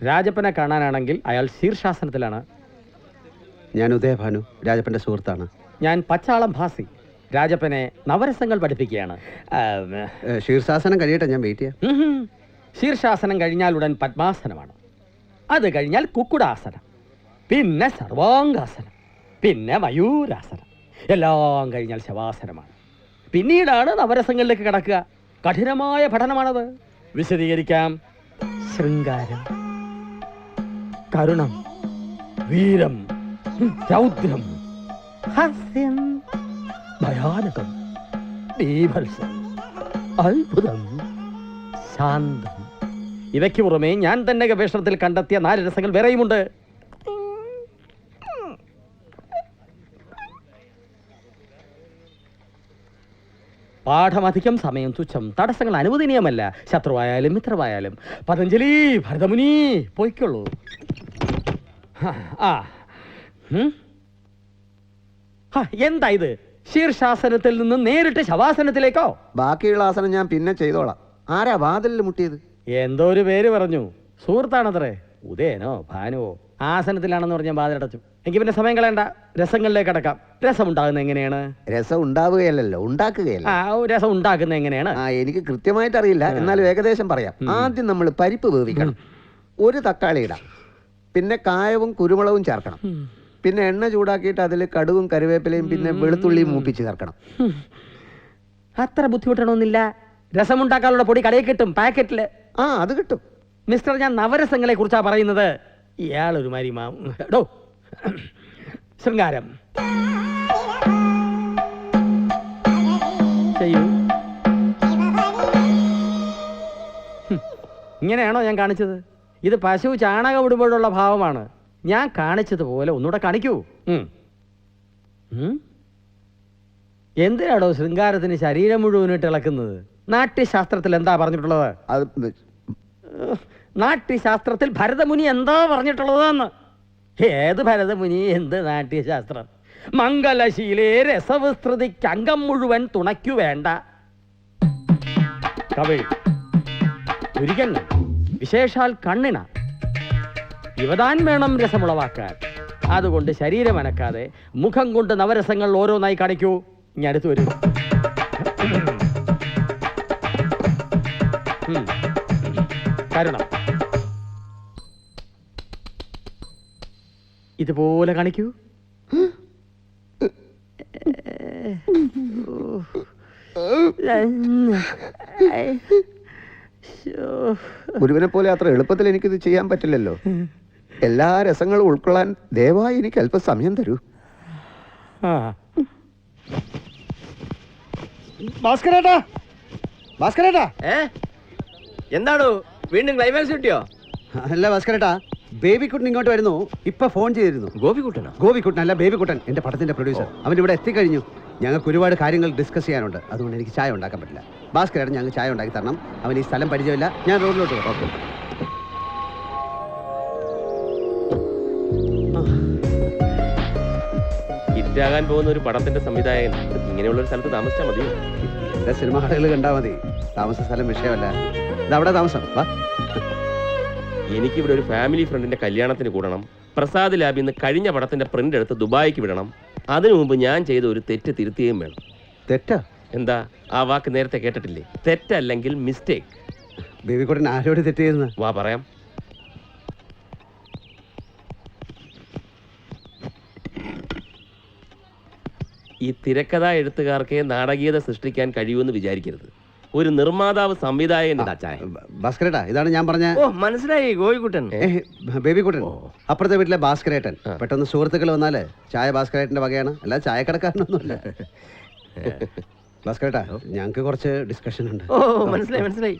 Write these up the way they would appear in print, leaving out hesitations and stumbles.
രാജപ്പനെ കാണാനാണെങ്കിൽ അയാൾ ശീർഷാസനത്തിലാണ്. ഞാൻ ഉദയഭാനു, രാജപ്പന്റെ സുഹൃത്താണ്. ഞാൻ പച്ചാളം ഭാസി, രാജപ്പനെ നവരസങ്ങൾ പഠിപ്പിക്കുകയാണ്. ശീർഷാസനം കഴിയട്ടെ, ഞാൻ വെയിറ്റ് ചെയ്യാം. ശീർഷാസനം കഴിഞ്ഞാൽ ഉടൻ പത്മാസനമാണ്. അത് കഴിഞ്ഞാൽ കുക്കുടാസനം, പിന്നെ സർവാംഗാസനം, പിന്നെ മയൂരാസനം. എല്ലാം കഴിഞ്ഞാൽ ശവാസനമാണ്. പിന്നീടാണ് നവരസങ്ങളിലേക്ക് കടക്കുക. കഠിനമായ പഠനമാണത്. വിശദീകരിക്കാം. ശൃംഗാരം, കരുണം, വീരം, രൗദ്രം, ഹാസ്യം, ഭയാനകം, ബീഭത്സം, അത്ഭുതം, ശാന്തം. ഇവയ്ക്ക് പുറമെ ഞാൻ തന്നെ ഗവേഷണത്തിൽ കണ്ടെത്തിയ 4 രസങ്ങൾ വേറെയുമുണ്ട്. പാഠമധികം, സമയം തുച്ഛം, തടസ്സങ്ങൾ അനുവദനീയമല്ല. ശത്രുവായാലും മിത്രമായാലും. പതഞ്ജലി, ഭരതമുനി, പോയിക്കൊള്ളൂ. എന്താ ഇത്? ശീർഷാസനത്തിൽ നിന്ന് നേരിട്ട് ശവാസനത്തിലേക്കോ? ബാക്കിയുള്ള ആസനം ഞാൻ പിന്നെ ചെയ്തോളാം. ആരാ വാതിലിൽ മുട്ടിയത്? എന്തോ ഒരു പേര് പറഞ്ഞു. സുഹൃത്താണത്രേ. ഉദയനോ ഭാനുവോ. ആസനത്തിലാണെന്ന് പറഞ്ഞാൽ വാതിലടച്ചു. എനിക്ക് പിന്നെ സമയം കളയണ്ട, രസങ്ങളിലേക്ക് അടക്കാം. രസം ഉണ്ടാകുന്നത് എങ്ങനെയാണ്? രസം ഉണ്ടാവുകയല്ലോ, ഉണ്ടാക്കുകയല്ല. രസം ഉണ്ടാക്കുന്നത് എങ്ങനെയാണ്? എനിക്ക് കൃത്യമായിട്ട് അറിയില്ല, എന്നാലും ഏകദേശം പറയാം. ആദ്യം നമ്മൾ പരിപ്പ് വേവിക്കണം. 1 തക്കാളി ഇടാം. പിന്നെ കായവും കുരുമുളകും ചേർക്കണം. പിന്നെ എണ്ണ ചൂടാക്കിയിട്ട് അതിൽ കടുകും കറിവേപ്പിലയും പിന്നെ വെളുത്തുള്ളിയും മൂപ്പിച്ച് ചേർക്കണം. അത്ര ബുദ്ധിമുട്ടണമെന്നില്ല. രസമുണ്ടാക്കാനുള്ള പൊടി കടയിൽ കിട്ടും, പാക്കറ്റില്. അത് കിട്ടും മിസ്റ്റർ. ഞാൻ നവരസങ്ങളെ കുറിച്ചാ പറയുന്നത്. ഇയാളൊരു മരിമാടോ. ശൃംഗാരം ചെയ്യൂ. ഇങ്ങനെയാണോ ഞാൻ കാണിച്ചത്? ഇത് പശു ചാണകം ഇടുമ്പോഴുള്ള ഭാവമാണ്. ഞാൻ കാണിച്ചതുപോലെ ഒന്നുകൂടെ കാണിക്കൂ. എന്തിനാണോ ശൃംഗാരത്തിന് ശരീരം മുഴുവനിട്ട് ഇളക്കുന്നത്? നാട്യശാസ്ത്രത്തിൽ എന്താ പറഞ്ഞിട്ടുള്ളത്? നാട്യശാസ്ത്രത്തിൽ ഭരതമുനി എന്താ പറഞ്ഞിട്ടുള്ളതെന്ന്? ഏത് ഭരതമുനി, എന്ത് നാട്യശാസ്ത്രം? മംഗലശീലേ രസവിസ്തൃതിക്ക് അംഗം മുഴുവൻ തുണയ്ക്കു വേണ്ട. കവിൾ, പുരികങ്ങൾ, വിശേഷാൽ കണ്ണിണ, ഇവതാൻ വേണം രസമുളവാക്കാൻ. അതുകൊണ്ട് ശരീരം അനക്കാതെ മുഖം കൊണ്ട് നവരസങ്ങൾ ഓരോന്നായി കാണിക്കൂ. ഇനി അടുത്ത് വരൂ. കരുണം ഇതുപോലെ കാണിക്കൂ. ഗുരുവിനെ പോലെ അത്ര എളുപ്പത്തിൽ എനിക്കിത് ചെയ്യാൻ പറ്റില്ലല്ലോ. എല്ലാ രസങ്ങളും ഉൾക്കൊള്ളാൻ ദയവായി എനിക്ക് അല്പം സമയം തരൂ. ഭാസ്കരേട്ടാ, ഭാസ്കരേട്ടാ. എന്താണോ വീണ്ടും ക്ലൈമാക്സ് കിട്ടിയോ? അല്ല ഭാസ്കരേട്ടാ, ബേബിക്കുട്ടൻ ഇങ്ങോട്ട് വരുന്നു. ഇപ്പൊ ഫോൺ ചെയ്തിരുന്നു. ഗോപിക്കുട്ടനോ? ഗോപിക്കുട്ടൻ അല്ല, ബേബിക്കുട്ടൻ, എന്റെ പടത്തിന്റെ പ്രൊഡ്യൂസർ. അവൻ ഇവിടെ എത്തിക്കഴിഞ്ഞു. ഞങ്ങൾക്ക് ഒരുപാട് കാര്യങ്ങൾ ഡിസ്കസ് ചെയ്യാനുണ്ട്. അതുകൊണ്ട് എനിക്ക് ചായ ഉണ്ടാക്കാൻ പറ്റില്ല. ഭാസ്കരേട്ടൻ ഞങ്ങൾക്ക് ചായ ഉണ്ടാക്കി തരണം. അവൻ ഈ സ്ഥലം പരിചയമില്ല. ഞാൻ റോഡിലോട്ട് പോകാം. ഹിറ്റാകാൻ പോകുന്ന ഒരു പടത്തിന്റെ സംവിധായകൻ ഇങ്ങനെയുള്ള ഒരു സ്ഥലത്ത് താമസിച്ചാൽ മതിയോ? എന്റെ സിനിമ ഹാളുകൾ കണ്ടാൽ മതി. താമസ സ്ഥലം വിഷയമല്ല. ഇതവിടെ താമസം. വാ. എനിക്കിവിടെ ഒരു ഫാമിലി ഫ്രണ്ടിന്റെ കല്യാണത്തിന് കൂടണം. പ്രസാദ് ലാബിൽ നിന്ന് കഴിഞ്ഞ പടത്തിന്റെ പ്രിന്റ് എടുത്ത് ദുബായിക്ക് വിടണം. അതിനു മുമ്പ് ഞാൻ ചെയ്ത ഒരു തെറ്റ് തിരുത്തുകയും വേണം. തെറ്റാ? എന്താ ആ വാക്ക് നേരത്തെ കേട്ടിട്ടില്ലേ? തെറ്റല്ലെങ്കിൽ മിസ്റ്റേക്ക്. ബേബിക്കുട്ടൻ ആരോട് തെറ്റ് ചെയ്യുന്ന? വാ പറയാം. ഈ തിരക്കഥാ എഴുത്തുകാർക്ക് നാടകീയത സൃഷ്ടിക്കാൻ കഴിയുമെന്ന് വിചാരിക്കരുത്. ഒരു നിർമ്മാതാവ് സംവിധായകൻ. ഭാസ്കരേട്ടാ, ഇതാണ് ഞാൻ പറഞ്ഞ. ഓ, മനസ്സിലായി. ഗോപിക്കുട്ടൻ, ബേബിക്കുട്ടൻ, അപ്പുറത്തെ വീട്ടിലെ ഭാസ്കരേട്ടൻ. പെട്ടെന്ന് സുഹൃത്തുക്കൾ വന്നാല് ചായ ഭാസ്കരേട്ടന്റെ വകയാണ്, അല്ല ചായക്കടക്കാരനൊന്നുമല്ല. ഭാസ്കരേട്ടാ, ഞങ്ങൾക്ക് കുറച്ച് ഡിസ്കഷൻ ഉണ്ട്. ഓ, മനസ്സിലായി മനസ്സിലായി.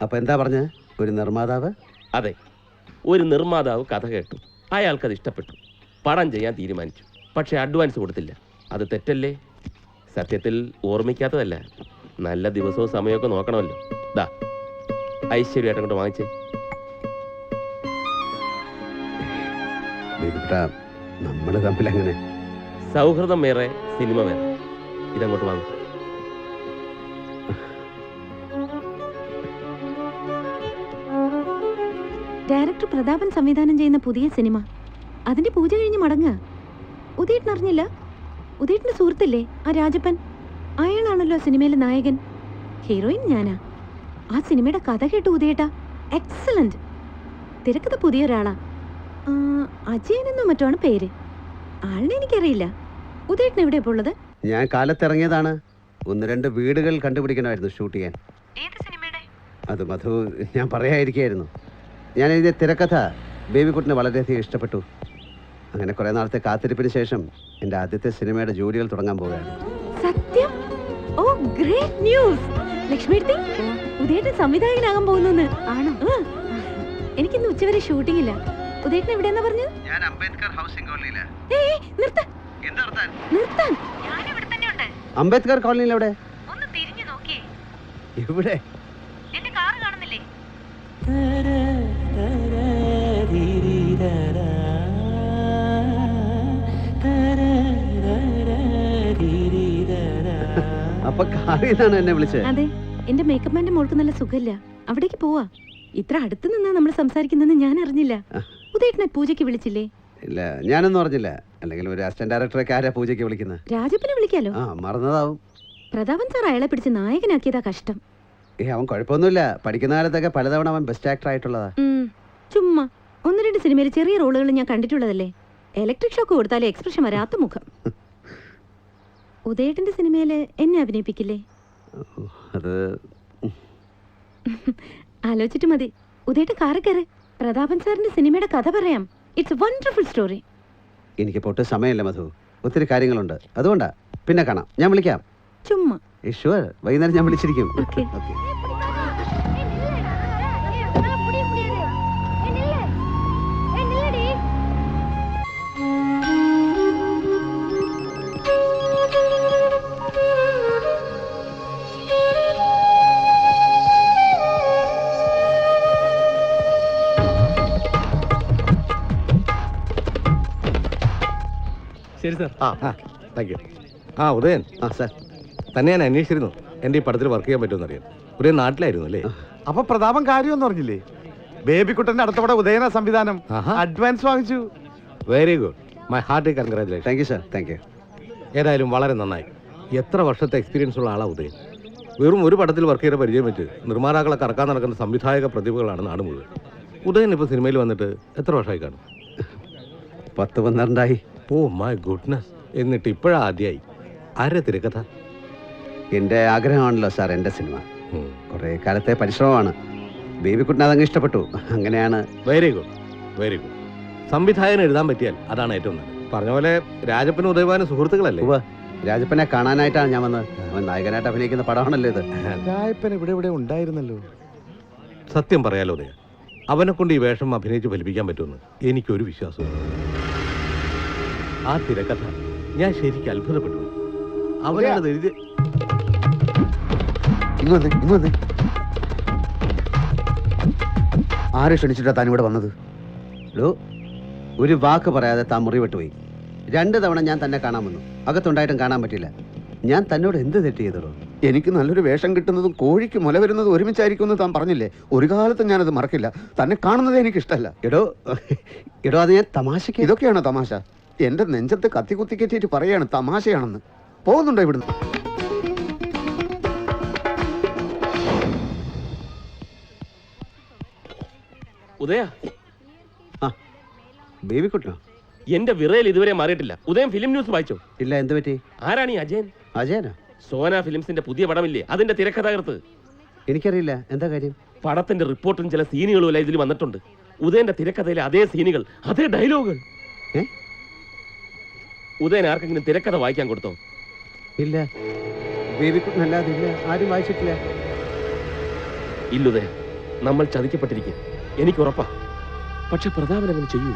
അപ്പൊ എന്താ പറഞ്ഞ? ഒരു നിർമ്മാതാവ്? അതെ, ഒരു നിർമ്മാതാവ് കഥ കേട്ടു. അയാൾക്കത് ഇഷ്ടപ്പെട്ടു. പടം ചെയ്യാൻ തീരുമാനിച്ചു. പക്ഷെ അഡ്വാൻസ് കൊടുത്തില്ല. അത് തെറ്റല്ലേ? സത്യത്തിൽ ഓർമ്മിക്കാത്തതല്ല. നല്ല ദിവസവും സമയമൊക്കെ നോക്കണമല്ലോ. ദാ ഐശ്വര്യമായിട്ട് അങ്ങോട്ട് വാങ്ങിച്ചേ. നമ്മള് തമ്മിൽ അങ്ങനെ സൗഹൃദം വേറെ, സിനിമ വേറെ. ഇതങ്ങോട്ട് വാങ്ങും. ഡയറക്ടർ പ്രതാപൻ സംവിധാനം ചെയ്യുന്ന പുതിയ സിനിമ. അതിന്റെ പൂജ കഴിഞ്ഞ് മടങ്ങുക. ഉദയേട്ടൻ അറിഞ്ഞില്ല? ഉദയേട്ടന്റെ സുഹൃത്തില്ലേ ആ രാജപ്പൻ? അയാളാണല്ലോ സിനിമയിലെ നായകൻ. ഹീറോയിൻ ഞാനാ. ആ സിനിമയുടെ കഥ കേട്ടു ഉദയേട്ടാ. എക്സലന്റ്. തിരക്കഥ പുതിയ ഒരാളാ. അജയനെന്നോ മറ്റോ ആണ് പേര്. ആളിനെ എനിക്കറിയില്ല. ഉദയേട്ടൻ എവിടെ ഇപ്പോൾ ഉള്ളത്? ഞാൻ കാലത്തിറങ്ങിയതാണ്. 1-2 വീടുകൾ കണ്ടുപിടിക്കണമായിരുന്നു ഷൂട്ട് ചെയ്യാൻ. അത് മധു ഞാൻ പറയാതിരിക്കുകയായിരുന്നു. ഞാൻ എഴുതിയ തിരക്കഥ ബേബിക്കുട്ടിന് വളരെയധികം ഇഷ്ടപ്പെട്ടു. അങ്ങനെ കുറേ നാളത്തെ കാത്തിരിപ്പിന് ശേഷം എൻ്റെ ആദ്യത്തെ സിനിമയുടെ ജോലികൾ തുടങ്ങാൻ പോവുകയാണ്. സത്യം? ഓ ഗ്രേറ്റ് ന്യൂസ്. ലക്ഷ്മിയെടുത്തി ഉദയേട്ടൻ സംവിധായകനാകാൻ പോകുന്നു. ആണോ? എനിക്കിന്ന് ഉച്ചവരെ ഷൂട്ടിംഗ് ഇല്ല. ഉദയേട്ടൻ എവിടെയെന്നാ പറഞ്ഞത്? ഞാൻ അംബേദ്കർ ഹൗസിംഗ് കോളനിയിലെ. നിർത്താൻ. ഞാൻ ഇവിടെ തന്നെ ഉണ്ട്. അംബേദ്കർ കോളനിയിൽ എവിടെ? ഒന്ന് തിരിഞ്ഞു നോക്കിയേ. ഇവിടെ എന്റെ കാർ കാണുന്നില്ലേ? അപ്പൊ കാറിന്നാണ് എന്നെ വിളിച്ചത്? അതെ, എന്റെ മേക്കപ്പ് മാന്റെ മോൾക്ക് നല്ല സുഖമില്ല. അവിടേക്ക് പോവാ. ഇത്ര അടുത്ത് നിന്നാ നമ്മൾ സംസാരിക്കുന്നെന്ന് ഞാൻ അറിഞ്ഞില്ല. ഉദയേട്ടനെ പൂജയ്ക്ക് വിളിച്ചില്ലേ? ഇല്ല, ഞാനൊന്നും അറിഞ്ഞില്ല. അല്ലെങ്കിൽ ഒരു അസിസ്റ്റന്റ് ഡയറക്ടറൊക്കെ ആരാ പൂജയ്ക്ക് വിളിക്കുന്നത്? രാജപ്പനെ വിളിക്കാലോ. മറന്നതാവും. പ്രതാപൻ സാർ അയാളെ പിടിച്ച് നായകനാക്കിയതാ കഷ്ടം. അവൻ കുഴപ്പമൊന്നുമില്ല. പഠിക്കുന്ന കാലത്തൊക്കെ പലതവണ അവൻ ബെസ്റ്റ് ആക്ടർ ആയിട്ടുള്ളതാ. ചുമ്മാ 1-2 സിനിമയിൽ ചെറിയ റോളുകൾ ഞാൻ കണ്ടിട്ടുള്ളതല്ലേ. ഇലക്ട്രിക് ഷോക്ക് കൊടുത്താലേ എക്സ്പ്രഷൻ വരാത്ത മുഖം. ഉദയേട്ടന്റെ സിനിമയില് എന്നെ അഭിനയിപ്പിക്കില്ലേ? അത് ആലോചിച്ചിട്ട് മതി. ഉദയേട്ടൻ കാറ് കയറ്. പ്രതാപൻ സാറിന്റെ സിനിമയുടെ കഥ പറയാം. It's A wonderful story. എനിക്ക് പൊട്ട് സമയമില്ല മധു, ഒത്തിരി കാര്യങ്ങളുണ്ട്. അതുകൊണ്ടാ. പിന്നെ കാണാം, ഞാൻ വിളിക്കാം. ചുമ്മാ. ഷുവർ, വൈകുന്നേരം ഞാൻ വിളിച്ചിരിക്കും. ഓക്കേ. ശരി sir. Thank you. Udayan. Sir, തന്നെ ഞാൻ അന്വേഷിച്ചിരുന്നു. എൻ്റെ ഈ പടത്തിൽ വർക്ക് ചെയ്യാൻ പറ്റുമെന്നറിയാം. ഉദയൻ നാട്ടിലായിരുന്നു അല്ലേ? അപ്പൊ പ്രതാപം കാര്യമൊന്നും പറഞ്ഞില്ലേ? ബേബിക്കുട്ടന്റെ അടുത്തവിടെ ഉദയന സംവിധാനം അഡ്വാൻസ് വാങ്ങിച്ചു. Very good. My hearty congratulation. Thank you sir. Thank you. ഏതായാലും വളരെ നന്നായി. എത്ര വർഷത്തെ എക്സ്പീരിയൻസ് ഉള്ള ആളാണ് ഉദയൻ. വെറും ഒരു പടത്തിൽ വർക്ക് ചെയ്ത പരിചയം വെച്ച് നിർമ്മാതാക്കളെ കറക്കാൻ നടക്കുന്ന സംവിധായക പ്രതിഭകളാണ് നാട് മുഴുവൻ. ഉദയൻ ഇപ്പോൾ സിനിമയിൽ വന്നിട്ട് എത്ര വർഷമായി കാണും? 10-12 ഓ മൈ ഗുഡ്നസ്. എന്നിട്ട് ഇപ്പോഴാ ആദ്യമായി. ആരെ തിരക്കഥ? എൻ്റെ ആഗ്രഹമാണല്ലോ സാർ എൻ്റെ സിനിമ. കുറേ കാലത്തെ പരിശ്രമമാണ്. ബേബിക്കുട്ടിന് അതങ്ങ് ഇഷ്ടപ്പെട്ടു. അങ്ങനെയാണ്. Very good, very good. സംവിധായകൻ എഴുതാൻ പറ്റിയാൽ അതാണ് ഏറ്റവും നല്ലത്. പറഞ്ഞ പോലെ രാജപ്പനും ഉദയവാനും സുഹൃത്തുക്കളല്ലേ? രാജപ്പനെ കാണാനായിട്ടാണ് ഞാൻ വന്നത്. അവൻ നായകനായിട്ട് അഭിനയിക്കുന്ന പടമാണല്ലോ ഇത്. രാജപ്പൻ ഇവിടെ ഉണ്ടായിരുന്നല്ലോ. സത്യം പറയാലോ ഉദയ, അവനെ കൊണ്ട് ഈ വേഷം അഭിനയിച്ച് ഫലിപ്പിക്കാൻ പറ്റുമെന്ന് എനിക്കൊരു വിശ്വാസവും. ആ തിരക്കഥ ഞാൻ ശരിക്കും അത്ഭുതപ്പെട്ടു. അവനാണ് എഴുതി. ഇങ്ങ് ആരെ ക്ഷണിച്ചിട്ടാ താൻ ഇവിടെ വന്നത്? ഒരു വാക്ക് പറയാതെ താൻ മുറി വിട്ടുപോയി. 2 തവണ ഞാൻ തന്നെ കാണാൻ വന്നു. അകത്തുണ്ടായിട്ടും കാണാൻ പറ്റില്ല. ഞാൻ തന്നോട് എന്ത് തെറ്റ് ചെയ്തോ? എനിക്ക് നല്ലൊരു വേഷം കിട്ടുന്നതും കോഴിക്ക് മുല വരുന്നതും ഒരുമിച്ചായിരിക്കുമെന്ന് താൻ പറഞ്ഞില്ലേ? ഒരു കാലത്തും ഞാനത് മറക്കില്ല. തന്നെ കാണുന്നത് എനിക്ക് ഇഷ്ടമല്ല. എടോ അത് ഞാൻ തമാശക്ക്. ഇതൊക്കെയാണോ തമാശ? എന്റെ നെഞ്ചത്ത് കത്തി കുത്തി കെട്ടിയിട്ട് പറയാണ് തമാശയാണെന്ന്. പോകുന്നുണ്ടോ ഇവിടുന്ന്? ഉദയ, ബേബിക്കുട്ടിനോ? എന്റെ വിറയിൽ ഇതുവരെ മാറിയിട്ടില്ല. ഉദയം ഫിലിം ന്യൂസ് വായിച്ചോ? ഇല്ല, എന്ത് പറ്റി? ആരാണ് ഈ അജയൻ? അജയനോ? സോന ഫിലിംസിന്റെ പുതിയ പടമില്ലേ, അതിന്റെ തിരക്കഥാകൃത്ത്. എനിക്കറിയില്ല, എന്താ കാര്യം? പടത്തിന്റെ റിപ്പോർട്ടും ചില സീനുകളും എല്ലാം ഇതിൽ വന്നിട്ടുണ്ട്. ഉദയന്റെ തിരക്കഥയിലെ അതേ സീനുകൾ, അതേ ഡയലോഗുകൾ. ഉദയൻ ആർക്കെങ്കിലും തിരക്കഥ വായിക്കാൻ കൊടുത്തോ? ഇല്ല, ബേബിക്കുട്ടനല്ലാതെ ഇല്ല, ആരും വായിച്ചിട്ടില്ല. ഇല്ലുദയ, നമ്മൾ ചതിക്കപ്പെട്ടിരിക്കുക, എനിക്ക് ഉറപ്പാ. പക്ഷെ പ്രതാപൻ അങ്ങനെ ചെയ്യൂ.